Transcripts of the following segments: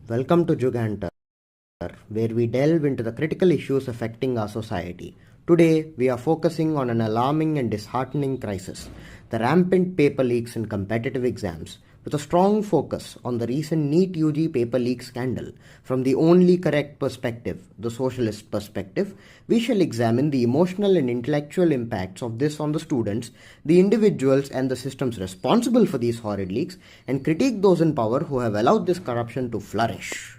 Welcome to Jugantar, where we delve into the critical issues affecting our society. Today, we are focusing on an alarming and disheartening crisis, the rampant paper leaks in competitive exams, with a strong focus on the recent NEET UG paper leak scandal. From the only correct perspective, the socialist perspective, we shall examine the emotional and intellectual impacts of this on the students, the individuals and the systems responsible for these horrid leaks, and critique those in power who have allowed this corruption to flourish.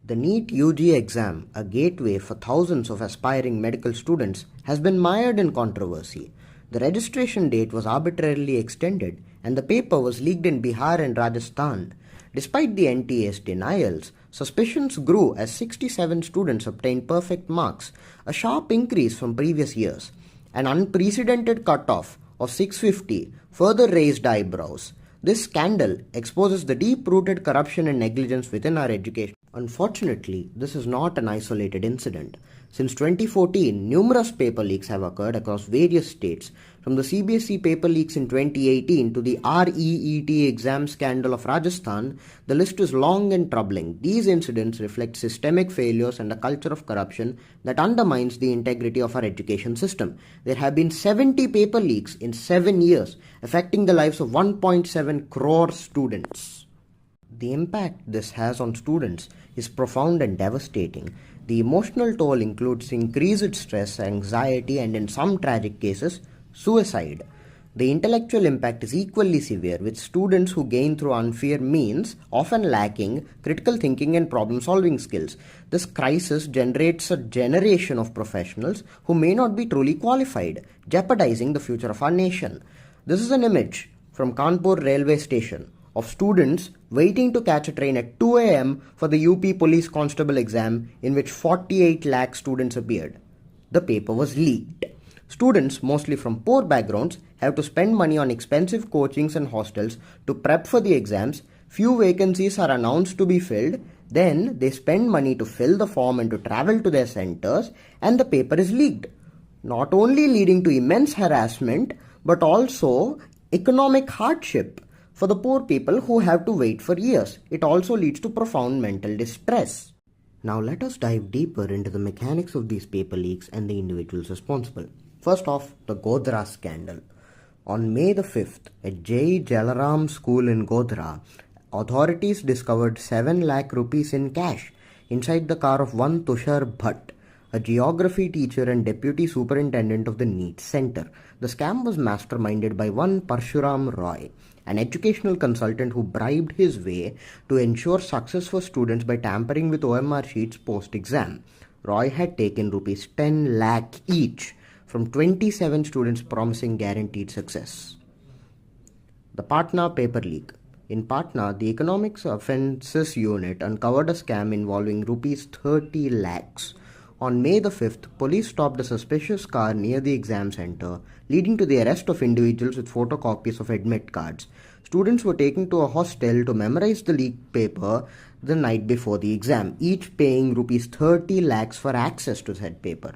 The NEET UG exam, a gateway for thousands of aspiring medical students, has been mired in controversy. The registration date was arbitrarily extended and the paper was leaked in Bihar and Rajasthan. Despite the NTA's denials, suspicions grew as 67 students obtained perfect marks, a sharp increase from previous years. An unprecedented cutoff of 650 further raised eyebrows. This scandal exposes the deep-rooted corruption and negligence within our education. Unfortunately, this is not an isolated incident. Since 2014, numerous paper leaks have occurred across various states, from the CBSE paper leaks in 2018 to the REET exam scandal of Rajasthan. The list is long and troubling. These incidents reflect systemic failures and a culture of corruption that undermines the integrity of our education system. There have been 70 paper leaks in 7 years, affecting the lives of 1.7 crore students. The impact this has on students is profound and devastating. The emotional toll includes increased stress, anxiety, and in some tragic cases, suicide. The intellectual impact is equally severe, with students who gain through unfair means often lacking critical thinking and problem-solving skills. This crisis generates a generation of professionals who may not be truly qualified, jeopardizing the future of our nation. This is an image from Kanpur railway station of students waiting to catch a train at 2 a.m. for the UP Police Constable exam, in which 48 lakh students appeared. The paper was leaked. Students, mostly from poor backgrounds, have to spend money on expensive coachings and hostels to prep for the exams. Few vacancies are announced to be filled. Then they spend money to fill the form and to travel to their centers, and the paper is leaked. Not only leading to immense harassment, but also economic hardship for the poor people who have to wait for years. It also leads to profound mental distress. Now let us dive deeper into the mechanics of these paper leaks and the individuals responsible. First off, the Godhra scandal. On May the 5th, at J. Jalaram School in Godhra, authorities discovered 7 lakh rupees in cash inside the car of one Tushar Bhatt, a geography teacher and deputy superintendent of the NEET Center. The scam was masterminded by one Parshuram Roy, an educational consultant who bribed his way to ensure success for students by tampering with OMR sheets post-exam. Roy had taken rupees 10 lakh each from 27 students, promising guaranteed success. The Patna paper leak. In Patna, the Economics Offences Unit uncovered a scam involving rupees 30 lakhs. On May the 5th, police stopped a suspicious car near the exam center, leading to the arrest of individuals with photocopies of admit cards. Students were taken to a hostel to memorize the leaked paper the night before the exam, each paying rupees 30 lakhs for access to said paper.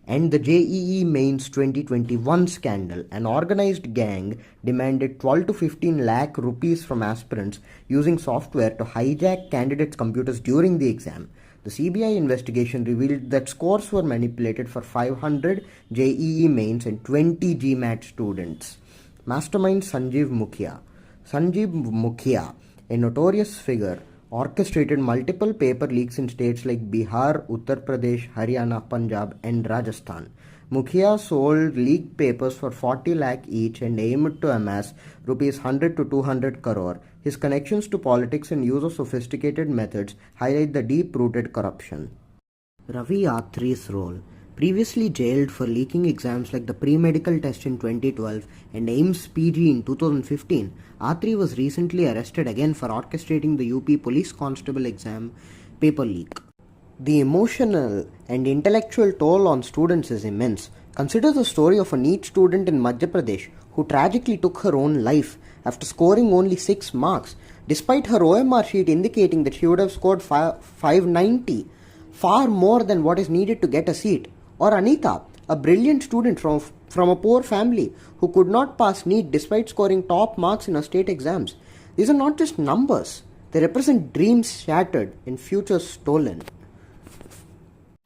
And the JEE Mains 2021 scandal. An organized gang demanded 12 to 15 lakh rupees from aspirants using software to hijack candidates' computers during the exam. The CBI investigation revealed that scores were manipulated for 500 JEE Mains and 20 GMAT students. Mastermind Sanjeev Mukhia. Sanjeev Mukhia, a notorious figure, orchestrated multiple paper leaks in states like Bihar, Uttar Pradesh, Haryana, Punjab, and Rajasthan. Mukhia sold leaked papers for 40 lakh each and aimed to amass rupees 100 to 200 crore. His connections to politics and use of sophisticated methods highlight the deep-rooted corruption. Ravi Athre's role. Previously jailed for leaking exams like the pre-medical test in 2012 and AIMS PG in 2015, Athre was recently arrested again for orchestrating the UP Police Constable exam paper leak. The emotional and intellectual toll on students is immense. Consider the story of a NEET student in Madhya Pradesh who tragically took her own life after scoring only 6 marks, despite her OMR sheet indicating that she would have scored 590, far more than what is needed to get a seat. Or Anita, a brilliant student from a poor family who could not pass NEET despite scoring top marks in her state exams. These are not just numbers. They represent dreams shattered and futures stolen.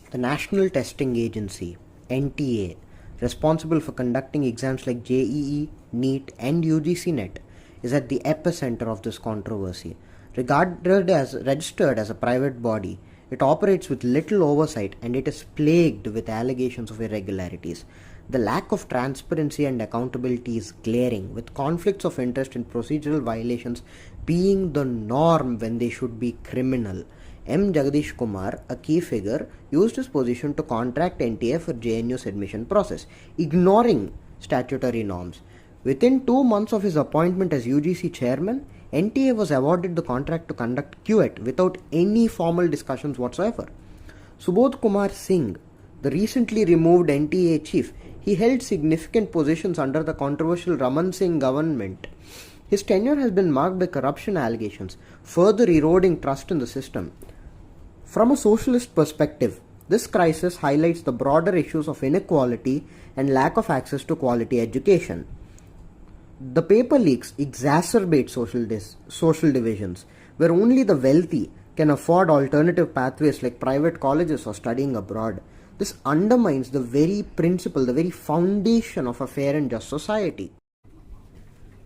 The National Testing Agency, NTA, responsible for conducting exams like JEE, NEET, and UGC NET, is at the epicenter of this controversy. Registered as a private body, it operates with little oversight and it is plagued with allegations of irregularities. The lack of transparency and accountability is glaring, with conflicts of interest and procedural violations being the norm when they should be criminal. M. Jagadish Kumar, a key figure, used his position to contract NTA for JNU's admission process, ignoring statutory norms. Within 2 months of his appointment as UGC chairman, NTA was awarded the contract to conduct QET without any formal discussions whatsoever. Subodh Kumar Singh, the recently removed NTA chief, he held significant positions under the controversial Raman Singh government. His tenure has been marked by corruption allegations, further eroding trust in the system. From a socialist perspective, this crisis highlights the broader issues of inequality and lack of access to quality education. The paper leaks exacerbate social divisions, where only the wealthy can afford alternative pathways like private colleges or studying abroad. This undermines the very principle, the very foundation of a fair and just society.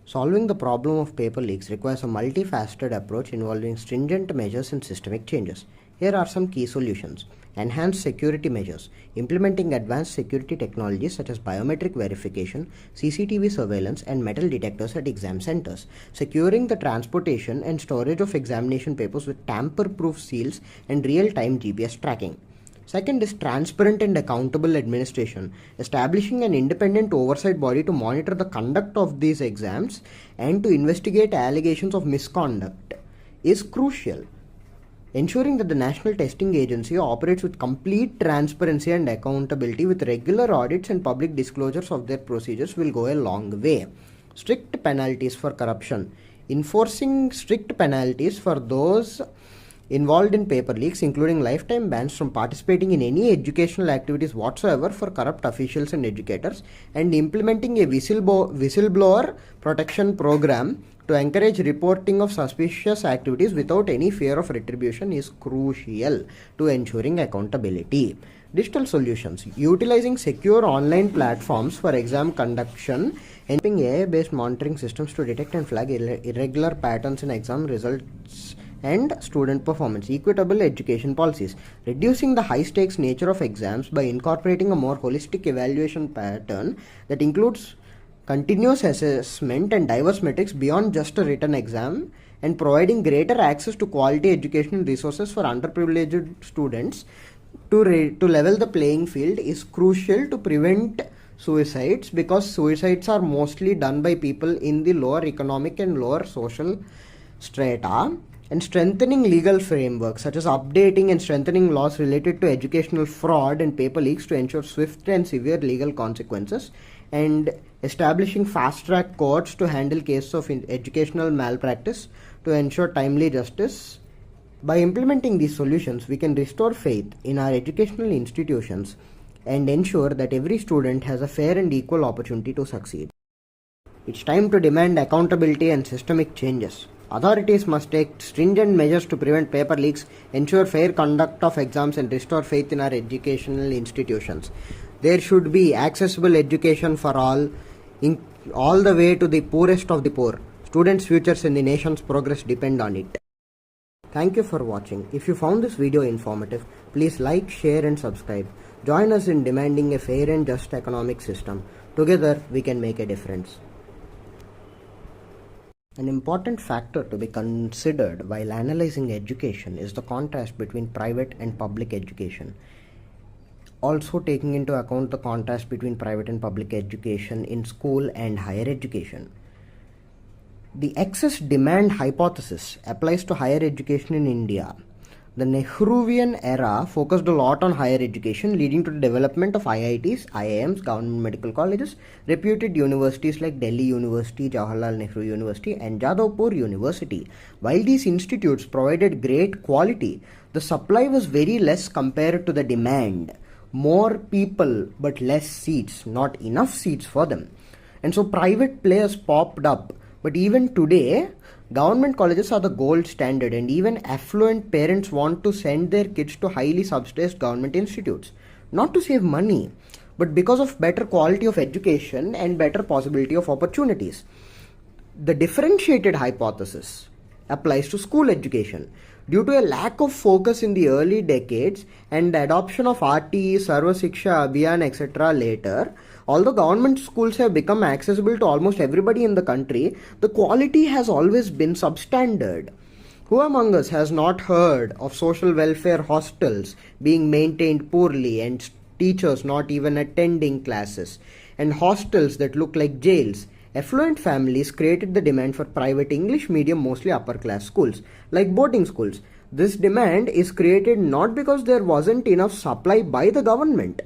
Solving the problem of paper leaks requires a multifaceted approach involving stringent measures and systemic changes. Here are some key solutions. Enhanced security measures, implementing advanced security technologies such as biometric verification, CCTV surveillance, and metal detectors at exam centers. Securing the transportation and storage of examination papers with tamper-proof seals and real-time GPS tracking. Second is transparent and accountable administration, establishing an independent oversight body to monitor the conduct of these exams and to investigate allegations of misconduct is crucial. Ensuring that the National Testing Agency operates with complete transparency and accountability with regular audits and public disclosures of their procedures will go a long way. Strict penalties for corruption. Enforcing strict penalties for those involved in paper leaks, including lifetime bans from participating in any educational activities whatsoever for corrupt officials and educators, and implementing a whistleblower protection program to encourage reporting of suspicious activities without any fear of retribution is crucial to ensuring accountability. Digital solutions, utilizing secure online platforms for exam conduction, and helping AI-based monitoring systems to detect and flag irregular patterns in exam results and student performance. Equitable education policies, reducing the high-stakes nature of exams by incorporating a more holistic evaluation pattern that includes continuous assessment and diverse metrics beyond just a written exam, and providing greater access to quality educational resources for underprivileged students to level the playing field is crucial to prevent suicides, because suicides are mostly done by people in the lower economic and lower social strata. And strengthening legal frameworks such as updating and strengthening laws related to educational fraud and paper leaks to ensure swift and severe legal consequences, and establishing fast-track courts to handle cases of educational malpractice to ensure timely justice. By implementing these solutions, we can restore faith in our educational institutions and ensure that every student has a fair and equal opportunity to succeed. It's time to demand accountability and systemic changes. Authorities must take stringent measures to prevent paper leaks, ensure fair conduct of exams, and restore faith in our educational institutions. There should be accessible education for all the way to the poorest of the poor. Students' futures and the nation's progress depend on it. Thank you for watching. If you found this video informative, please like, share, and subscribe. Join us in demanding a fair and just economic system. Together, we can make a difference. An important factor to be considered while analyzing education is the contrast between private and public education. Also taking into account the contrast between private and public education in school and higher education. The excess demand hypothesis applies to higher education in India. The Nehruvian era focused a lot on higher education, leading to the development of IITs, IIMs, government medical colleges, reputed universities like Delhi University, Jawaharlal Nehru University, and Jadavpur University. While these institutes provided great quality, the supply was very less compared to the demand. More people but less seats, not enough seats for them. And so private players popped up. But even today, Government colleges are the gold standard, and even affluent parents want to send their kids to highly subsidized government institutes. Not to save money, but because of better quality of education and better possibility of opportunities. The differentiated hypothesis applies to school education. Due to a lack of focus in the early decades and the adoption of RTE, Sarva Shiksha Abhiyan, etc. later, although government schools have become accessible to almost everybody in the country, the quality has always been substandard. Who among us has not heard of social welfare hostels being maintained poorly and teachers not even attending classes, and hostels that look like jails? Affluent families created the demand for private English medium, mostly upper class schools, like boarding schools. This demand is created not because there wasn't enough supply by the government,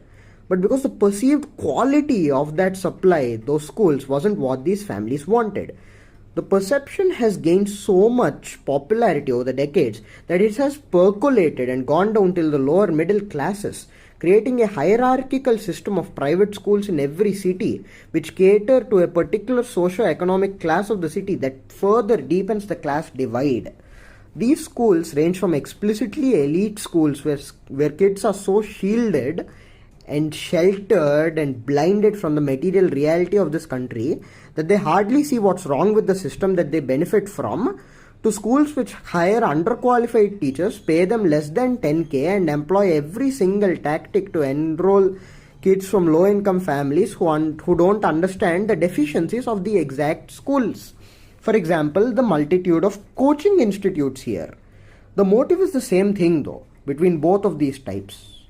but because the perceived quality of that supply, those schools, wasn't what these families wanted. The perception has gained so much popularity over the decades that it has percolated and gone down till the lower middle classes, creating a hierarchical system of private schools in every city which cater to a particular socio-economic class of the city that further deepens the class divide. These schools range from explicitly elite schools where kids are so shielded and sheltered and blinded from the material reality of this country that they hardly see what's wrong with the system that they benefit from, to schools which hire underqualified teachers, pay them less than 10k, and employ every single tactic to enroll kids from low income families who don't understand the deficiencies of the exact schools. For example, the multitude of coaching institutes here. The motive is the same thing though between both of these types: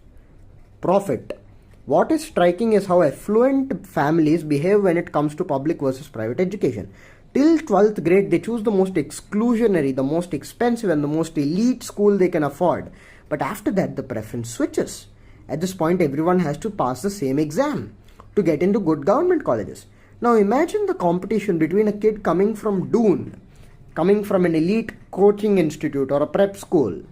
profit. What is striking is how affluent families behave when it comes to public versus private education. Till 12th grade, they choose the most exclusionary, the most expensive, and the most elite school they can afford. But after that, the preference switches. At this point, everyone has to pass the same exam to get into good government colleges. Now imagine the competition between a kid coming from Doon, coming from an elite coaching institute or a prep school,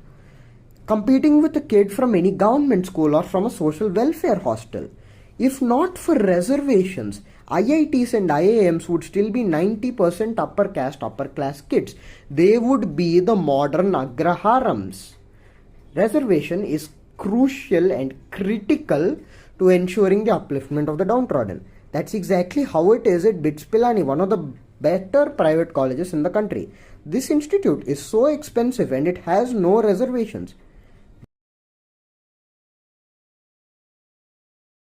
competing with a kid from any government school or from a social welfare hostel. If not for reservations, IITs and IIMs would still be 90% upper caste, upper class kids. They would be the modern Agraharams. Reservation is crucial and critical to ensuring the upliftment of the downtrodden. That's exactly how it is at BITS Pilani, one of the better private colleges in the country. This institute is so expensive and it has no reservations.